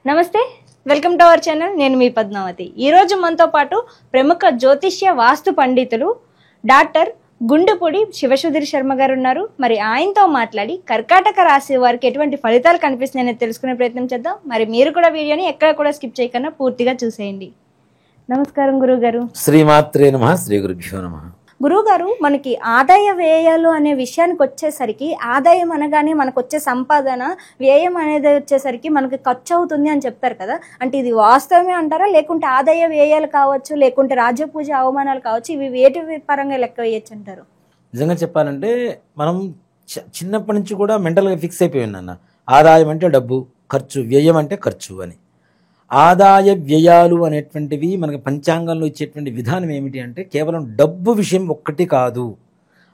నమస్తే, welcome to our channel. నేను మీ పద్మావతి. ఈరోజు మనతో పాటు ప్రముఖ జ్యోతిష్య వాస్తు పండితులు డాక్టర్ గుండుపూడి శివసుధీర్ శర్మ గారు ఉన్నారు. మరి ఆయనతో మాట్లాడి కర్కాటక రాశి వారికి ఎటువంటి ఫలితాలు కనిపిస్తున్నాయని తెలుసుకునే ప్రయత్నం చేద్దాం. మరి మీరు కూడా వీడియోని ఎక్కడ కూడా స్కిప్ చేయకుండా పూర్తిగా చూసేయండి. నమస్కారం గురువు గారు. శ్రీమాత్రే నమః. శ్రీ గురుభ్యో నమః. గురువుగారు, మనకి ఆదాయ వ్యయాలు అనే విషయానికి వచ్చేసరికి ఆదాయం అనగానే మనకు వచ్చే సంపాదన, వ్యయం అనేది వచ్చేసరికి మనకి ఖర్చు అవుతుంది అని చెప్తారు కదా. అంటే ఇది వాస్తవమే అంటారా, లేకుంటే ఆదాయ వ్యయాలు కావచ్చు, లేకుంటే రాజ్యపూజ అవమానాలు కావచ్చు, ఇవి వేటి పరంగా లెక్క వేయచ్చు అంటారు? నిజంగా చెప్పాలంటే మనం చిన్నప్పటి నుంచి కూడా మెంటల్గా ఫిక్స్ అయిపోయింది అన్న. ఆదాయం అంటే డబ్బు, ఖర్చు, వ్యయం అంటే ఖర్చు అని. ఆదాయ వ్యయాలు అనేటువంటివి మనకి పంచాంగంలో ఇచ్చేటువంటి విధానం ఏమిటి అంటే కేవలం డబ్బు విషయం ఒక్కటి కాదు.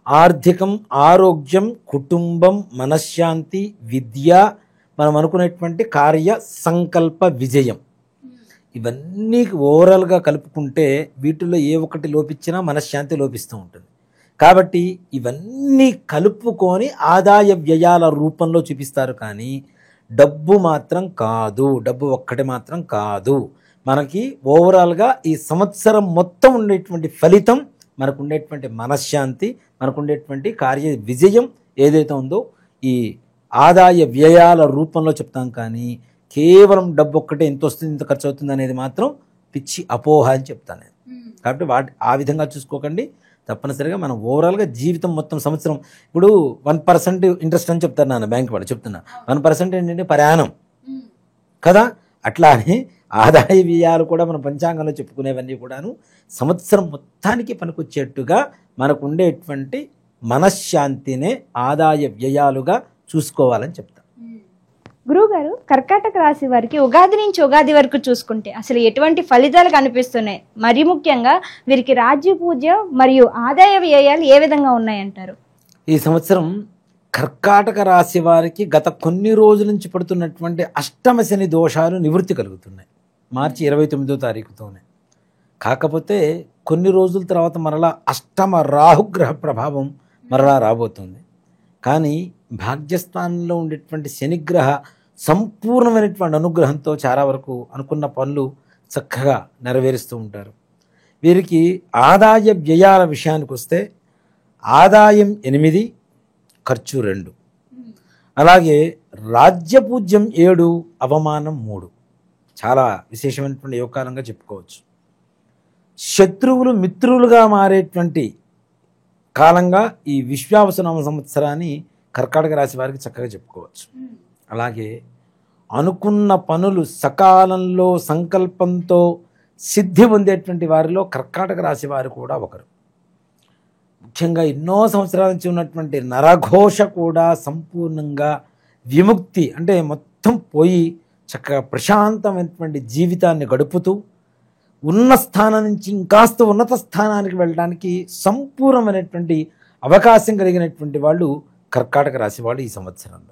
ఆర్థికం, ఆరోగ్యం, కుటుంబం, మనశ్శాంతి, విద్య, మనం అనుకునేటువంటి కార్య సంకల్ప విజయం, ఇవన్నీ ఓవరాల్గా కలుపుకుంటే వీటిల్లో ఏ ఒక్కటి లోపించినా మనశ్శాంతి లోపిస్తూ ఉంటుంది. కాబట్టి ఇవన్నీ కలుపుకొని ఆదాయ వ్యయాల రూపంలో చూపిస్తారు. కానీ డబ్బు మాత్రం కాదు, డబ్బు ఒక్కటి మాత్రం కాదు. మనకి ఓవరాల్గా ఈ సంవత్సరం మొత్తం ఉండేటువంటి ఫలితం, మనకు ఉండేటువంటి మనశ్శాంతి, మనకు ఉండేటువంటి కార్య విజయం ఏదైతే ఉందో ఈ ఆదాయ వ్యయాల రూపంలో చెప్తాం. కానీ కేవలం డబ్బు ఒక్కటే ఎంత వస్తుంది, ఇంత ఖర్చు అవుతుంది అనేది మాత్రం పిచ్చి అపోహ అని చెప్తాను నేను. కాబట్టి ఆ విధంగా చూసుకోకండి. తప్పనిసరిగా మనం ఓవరాల్గా జీవితం మొత్తం సంవత్సరం, ఇప్పుడు 1% ఇంట్రెస్ట్ అని చెప్తారు నాన్న, బ్యాంక్ వాళ్ళు చెప్తున్నా. 1% ఏంటంటే ప్రయాణం కదా. అట్లానే ఆదాయ వ్యయాలు కూడా మనం పంచాంగంలో చెప్పుకునేవన్నీ కూడాను సంవత్సరం మొత్తానికి పనికొచ్చేట్టుగా మనకు ఉండేటువంటి మనశ్శాంతినే ఆదాయ వ్యయాలుగా చూసుకోవాలని చెప్తాను. గురువుగారు, కర్కాటక రాశి వారికి ఉగాది నుంచి ఉగాది వరకు చూసుకుంటే అసలు ఎటువంటి ఫలితాలు కనిపిస్తున్నాయి? మరి ముఖ్యంగా వీరికి రాజ్య పూజ మరియు ఆదాయ వ్యయాలు ఏ విధంగా ఉన్నాయంటారు? ఈ సంవత్సరం కర్కాటక రాశి వారికి గత కొన్ని రోజుల నుంచి పడుతున్నటువంటి అష్టమ శని దోషాలు నివృత్తి కలుగుతున్నాయి. మార్చి 29వ తారీఖుతోనే. కాకపోతే కొన్ని రోజుల తర్వాత మరలా అష్టమ రాహుగ్రహ ప్రభావం మరలా రాబోతుంది. కానీ భాగ్యస్థానంలో ఉండేటువంటి శనిగ్రహ సంపూర్ణమైనటువంటి అనుగ్రహంతో చాలా వరకు అనుకున్న పనులు చక్కగా నెరవేరుస్తూ ఉంటారు. వీరికి ఆదాయ వ్యయాల విషయానికి వస్తే ఆదాయం 8, ఖర్చు 2. అలాగే రాజ్యపూజ్యం 7, అవమానం 3. చాలా విశేషమైనటువంటి యోగకాలంగా చెప్పుకోవచ్చు. శత్రువులు మిత్రులుగా మారేటువంటి కాలంగా ఈ విశ్వావసునామ సంవత్సరాన్ని కర్కాటక రాశి వారికి చక్కగా చెప్పుకోవచ్చు. అలాగే అనుకున్న పనులు సకాలంలో సంకల్పంతో సిద్ధి పొందేటువంటి వారిలో కర్కాటక రాశి వారు కూడా ఒకరు. ముఖ్యంగా ఎన్నో సంవత్సరాల నుంచి ఉన్నటువంటి నరఘోష కూడా సంపూర్ణంగా విముక్తి, అంటే మొత్తం పోయి చక్కగా ప్రశాంతమైనటువంటి జీవితాన్ని గడుపుతూ ఉన్న స్థానం నుంచి ఇంకాస్త ఉన్నత స్థానానికి వెళ్ళడానికి సంపూర్ణమైనటువంటి అవకాశం కలిగినటువంటి వాళ్ళు కర్కాటక రాశి వాళ్ళు. ఈ సంవత్సరంలో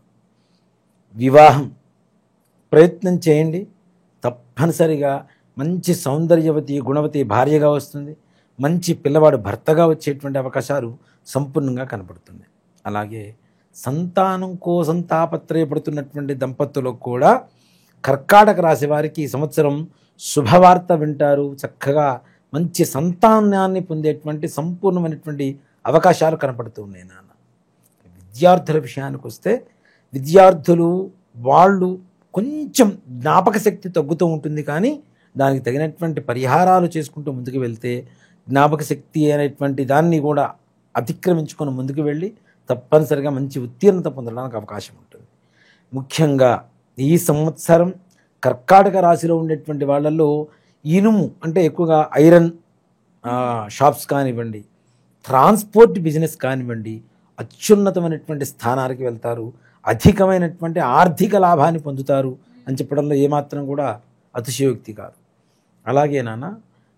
వివాహం ప్రయత్నం చేయండి. తప్పనిసరిగా మంచి సౌందర్యవతి, గుణవతి భార్యగా వస్తుంది. మంచి పిల్లవాడు భర్తగా వచ్చేటువంటి అవకాశాలు సంపూర్ణంగా కనపడుతుంది. అలాగే సంతానం కోసం తాపత్రయపడుతున్నటువంటి దంపతులకు కూడా కర్కాటక రాశి వారికి ఈ సంవత్సరం శుభవార్త వింటారు. చక్కగా మంచి సంతానాన్ని పొందేటువంటి సంపూర్ణమైనటువంటి అవకాశాలు కనపడుతూ ఉన్నాయి నాన్న. విద్యార్థుల విషయానికి వస్తే విద్యార్థులు వాళ్ళు కొంచెం జ్ఞాపక శక్తి తగ్గుతూ ఉంటుంది. కానీ దానికి తగినటువంటి పరిహారాలు చేసుకుంటూ ముందుకు వెళ్తే జ్ఞాపక శక్తి అనేటువంటి దాన్ని కూడా అతిక్రమించుకొని ముందుకు వెళ్ళి తప్పనిసరిగా మంచి ఉత్తీర్ణత పొందడానికి అవకాశం ఉంటుంది. ముఖ్యంగా ఈ సంవత్సరం కర్కాటక రాశిలో ఉండేటువంటి వాళ్ళల్లో ఇనుము అంటే ఎక్కువగా ఐరన్ షాప్స్ కానివ్వండి, ట్రాన్స్పోర్ట్ బిజినెస్ కానివ్వండి, అత్యున్నతమైనటువంటి స్థానానికి వెళ్తారు. అధికమైనటువంటి ఆర్థిక లాభాన్ని పొందుతారు అని చెప్పడంలో ఏమాత్రం కూడా అతిశయోక్తి కాదు. అలాగే నాన్న,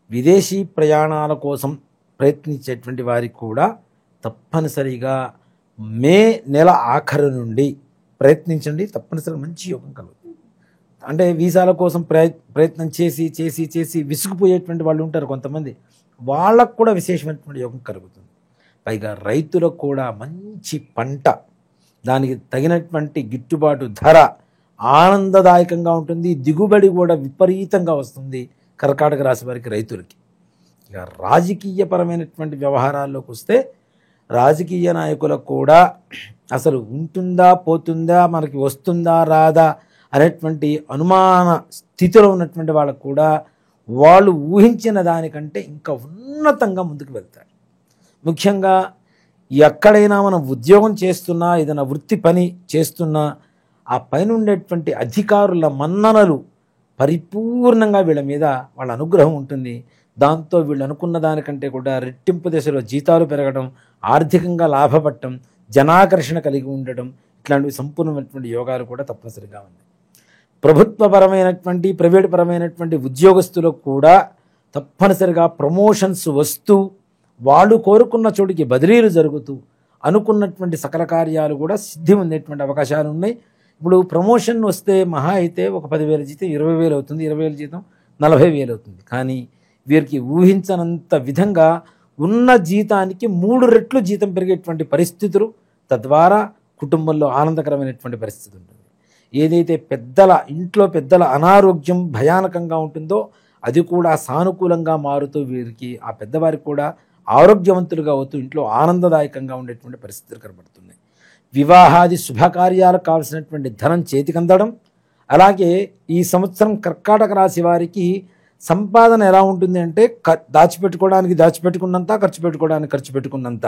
విదేశీ ప్రయాణాల కోసం ప్రయత్నించేటువంటి వారికి కూడా తప్పనిసరిగా మే నెల ఆఖరు నుండి ప్రయత్నించండి. తప్పనిసరిగా మంచి యోగం కలుగుతుంది. అంటే వీసాల కోసం ప్రయత్నం చేసి చేసి చేసి విసుగుపోయేటువంటి వాళ్ళు ఉంటారు కొంతమంది. వాళ్ళకు కూడా విశేషమైనటువంటి యోగం కలుగుతుంది. పైగా రైతులకు కూడా మంచి పంట, దానికి తగినటువంటి గిట్టుబాటు ధర, ఆనందదాయకంగా ఉంటుంది, దిగుబడి కూడా విపరీతంగా వస్తుంది కర్కాటక రాశి వారికి, రైతులకి. ఇక రాజకీయపరమైనటువంటి వ్యవహారాల్లోకి వస్తే రాజకీయ నాయకులకు కూడా అసలు ఉంటుందా పోతుందా, మనకి వస్తుందా రాదా అనేటువంటి అనుమాన స్థితిలో ఉన్నటువంటి వాళ్ళకు కూడా వాళ్ళు ఊహించిన దానికంటే ఇంకా ఉన్నతంగా ముందుకు వెళ్తారు. ముఖ్యంగా ఎక్కడైనా మనం ఉద్యోగం చేస్తున్నా, ఏదైనా వృత్తి పని చేస్తున్నా ఆ పైన ఉండేటువంటి అధికారుల మన్ననలు పరిపూర్ణంగా వీళ్ళ మీద వాళ్ళ అనుగ్రహం ఉంటుంది. దాంతో వీళ్ళు అనుకున్న దానికంటే కూడా రెట్టింపు దశలో జీతాలు పెరగడం, ఆర్థికంగా లాభపడటం, జనాకర్షణ కలిగి ఉండడం, ఇట్లాంటివి సంపూర్ణమైనటువంటి యోగాలు కూడా తప్పనిసరిగా ఉన్నాయి. ప్రభుత్వపరమైనటువంటి ప్రైవేట్ పరమైనటువంటి ఉద్యోగస్తులకు కూడా తప్పనిసరిగా ప్రమోషన్స్ వస్తూ, వాళ్ళు కోరుకున్న చోటికి బదిలీలు జరుగుతూ, అనుకున్నటువంటి సకల కార్యాలు కూడా సిద్ధి ఉండేటువంటి అవకాశాలు ఉన్నాయి. ఇప్పుడు ప్రమోషన్ వస్తే మహా అయితే ఒక 10,000 జీతం 20,000 అవుతుంది, 20,000 జీతం 40,000 అవుతుంది. కానీ వీరికి ఊహించనంత విధంగా ఉన్న జీతానికి 3 రెట్లు జీతం పెరిగేటువంటి పరిస్థితులు, తద్వారా కుటుంబంలో ఆనందకరమైనటువంటి పరిస్థితి ఉంటుంది. ఏదైతే ఇంట్లో పెద్దల అనారోగ్యం భయానకంగా ఉంటుందో అది కూడా సానుకూలంగా మారుతూ వీరికి, ఆ పెద్దవారికి కూడా ఆరోగ్యవంతులుగా అవుతూ ఇంట్లో ఆనందదాయకంగా ఉండేటువంటి పరిస్థితులు కనబడుతున్నాయి. వివాహాది శుభకార్యాలకు కావాల్సినటువంటి ధనం చేతికందడం. అలాగే ఈ సంవత్సరం కర్కాటక రాశి వారికి సంపాదన ఎలా ఉంటుంది అంటే దాచిపెట్టుకున్నంత, ఖర్చు పెట్టుకున్నంత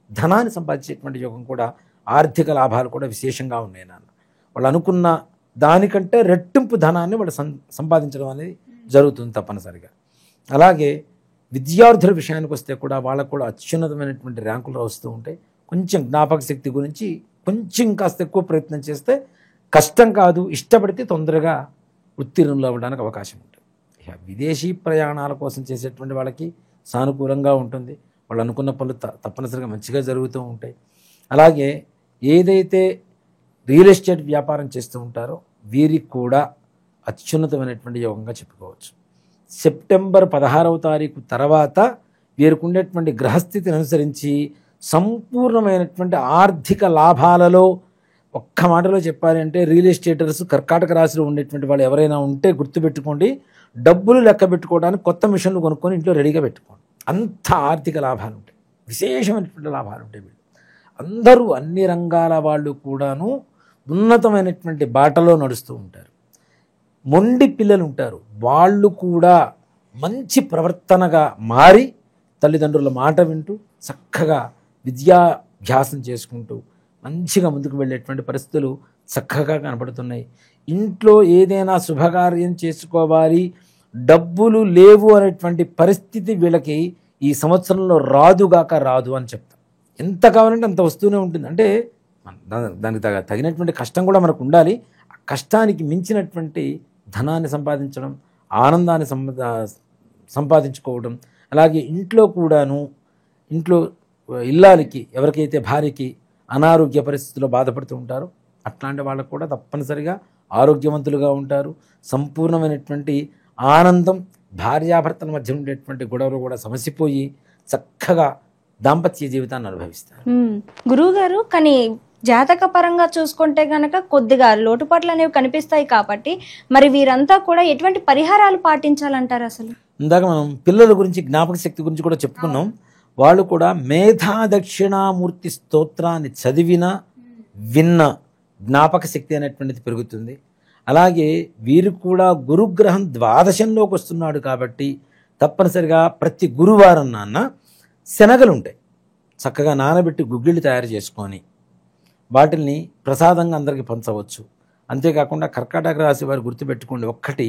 ధనాన్ని సంపాదించేటువంటి యోగం కూడా, ఆర్థిక లాభాలు కూడా విశేషంగా ఉన్నాయి నాన్న. వాళ్ళు అనుకున్న దానికంటే రెట్టింపు ధనాన్ని వాళ్ళు సంపాదించడం అనేది జరుగుతుంది తప్పనిసరిగా. అలాగే విద్యార్థుల విషయానికి వస్తే కూడా వాళ్ళకు కూడా అత్యున్నతమైనటువంటి ర్యాంకులు వస్తూ ఉంటాయి. కొంచెం జ్ఞాపక శక్తి గురించి కొంచెం కాస్త ఎక్కువ ప్రయత్నం చేస్తే, కష్టం కాదు, ఇష్టపడితే తొందరగా ఉత్తీర్ణులు అవ్వడానికి అవకాశం ఉంటుంది. ఇక విదేశీ ప్రయాణాల కోసం చేసేటువంటి వాళ్ళకి సానుకూలంగా ఉంటుంది. వాళ్ళు అనుకున్న పనులు తప్పనిసరిగా మంచిగా జరుగుతూ ఉంటాయి. అలాగే ఏదైతే రియల్ ఎస్టేట్ వ్యాపారం చేస్తూ ఉంటారో వీరికి కూడా అత్యున్నతమైనటువంటి యోగంగా చెప్పుకోవచ్చు. సెప్టెంబర్ 16వ తారీఖు తర్వాత వీరికి ఉండేటువంటి గ్రహస్థితిని అనుసరించి సంపూర్ణమైనటువంటి ఆర్థిక లాభాలలో, ఒక్క మాటలో చెప్పాలి అంటే రియల్ ఎస్టేటర్స్ కర్కాటక రాశిలో ఉండేటువంటి వాళ్ళు ఎవరైనా ఉంటే గుర్తుపెట్టుకోండి, డబ్బులు లెక్క పెట్టుకోవడానికి కొత్త మిషన్లు కొనుక్కొని ఇంట్లో రెడీగా పెట్టుకోండి. అంత ఆర్థిక లాభాలు ఉంటాయి, విశేషమైనటువంటి లాభాలు ఉంటాయి. వీళ్ళు అందరూ అన్ని రంగాల వాళ్ళు కూడాను ఉన్నతమైనటువంటి బాటలో నడుస్తూ ఉంటారు. మొండి పిల్లలు ఉంటారు, వాళ్ళు కూడా మంచి ప్రవర్తనగా మారి తల్లిదండ్రుల మాట వింటూ చక్కగా విద్యాభ్యాసం చేసుకుంటూ మంచిగా ముందుకు వెళ్ళేటువంటి పరిస్థితులు చక్కగా కనపడుతున్నాయి. ఇంట్లో ఏదైనా శుభకార్యం చేసుకోవాలి, డబ్బులు లేవు అనేటువంటి పరిస్థితి వీళ్ళకి ఈ సంవత్సరంలో రాదు అని చెప్తాం. ఎంత కావాలంటే అంత వస్తూనే ఉంటుంది. అంటే దానికి తగినటువంటి కష్టం కూడా మనకు ఉండాలి. ఆ కష్టానికి మించినటువంటి ధనాన్ని సంపాదించడం, ఆనందాన్ని సంపాదించుకోవడం. అలాగే ఇంట్లో కూడాను, ఇంట్లో ఇల్లాలికి ఎవరికైతే భార్యకి అనారోగ్య పరిస్థితుల్లో బాధపడుతూ ఉంటారో అట్లాంటి వాళ్ళకు కూడా తప్పనిసరిగా ఆరోగ్యవంతులుగా ఉంటారు. సంపూర్ణమైనటువంటి ఆనందం, భార్యాభర్తల మధ్య ఉండేటువంటి గొడవలు కూడా సమసిపోయి చక్కగా దాంపత్య జీవితాన్ని అనుభవిస్తారు. గురువుగారు, కానీ జాతక పరంగా చూసుకుంటే గనక కొద్దిగా లోటుపాట్లు అనేవి కనిపిస్తాయి కాబట్టి మరి వీరంతా కూడా ఎటువంటి పరిహారాలు పాటించాలంటారు? అసలు ఇందాక మనం పిల్లల గురించి, జ్ఞాపక శక్తి గురించి కూడా చెప్పుకున్నాం. వాళ్ళు కూడా మేధా దక్షిణామూర్తి స్తోత్రాన్ని చదివిన విన్న జ్ఞాపక శక్తి అనేటువంటిది పెరుగుతుంది. అలాగే వీరు కూడా గురుగ్రహం ద్వాదశంలోకి వస్తున్నాడు కాబట్టి తప్పనిసరిగా ప్రతి గురువారం శనగలు ఉంటాయి, చక్కగా నానబెట్టి గుగ్గిళ్ళు తయారు చేసుకొని వాటిల్ని ప్రసాదంగా అందరికీ పంచవచ్చు. అంతేకాకుండా కర్కాటక రాశి వారు గుర్తుపెట్టుకోండి, ఒక్కటి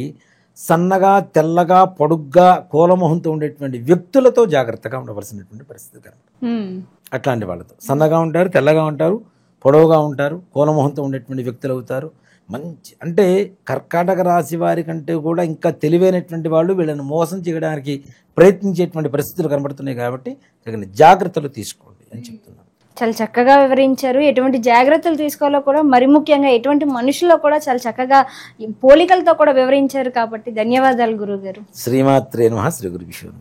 సన్నగా తెల్లగా పొడుగ్గా కోలమొహంతో ఉండేటువంటి వ్యక్తులతో జాగ్రత్తగా ఉండవలసినటువంటి పరిస్థితి కనుక అట్లాంటి వాళ్ళతో సన్నగా ఉంటారు, తెల్లగా ఉంటారు, పొడవుగా ఉంటారు, కోలమొహంతో ఉండేటువంటి వ్యక్తులు అవుతారు. అంటే కర్కాటక రాశి వారి కంటే కూడా ఇంకా తెలివైనటువంటి వాళ్ళు వీళ్ళని మోసం చేయడానికి ప్రయత్నించేటువంటి పరిస్థితులు కనబడుతున్నాయి. కాబట్టి తగిన జాగ్రత్తలు తీసుకోండి అని చెప్తున్నాను. చాలా చక్కగా వివరించారు. ఎటువంటి జాగ్రత్తలు తీసుకోవాలో కూడా, మరి ముఖ్యంగా ఎటువంటి మనుషుల్లో కూడా చాలా చక్కగా పోలికలతో కూడా వివరించారు. కాబట్టి ధన్యవాదాలు గురువు గారు. శ్రీమాత్రే నమః. శ్రీ గురు విష్ణు.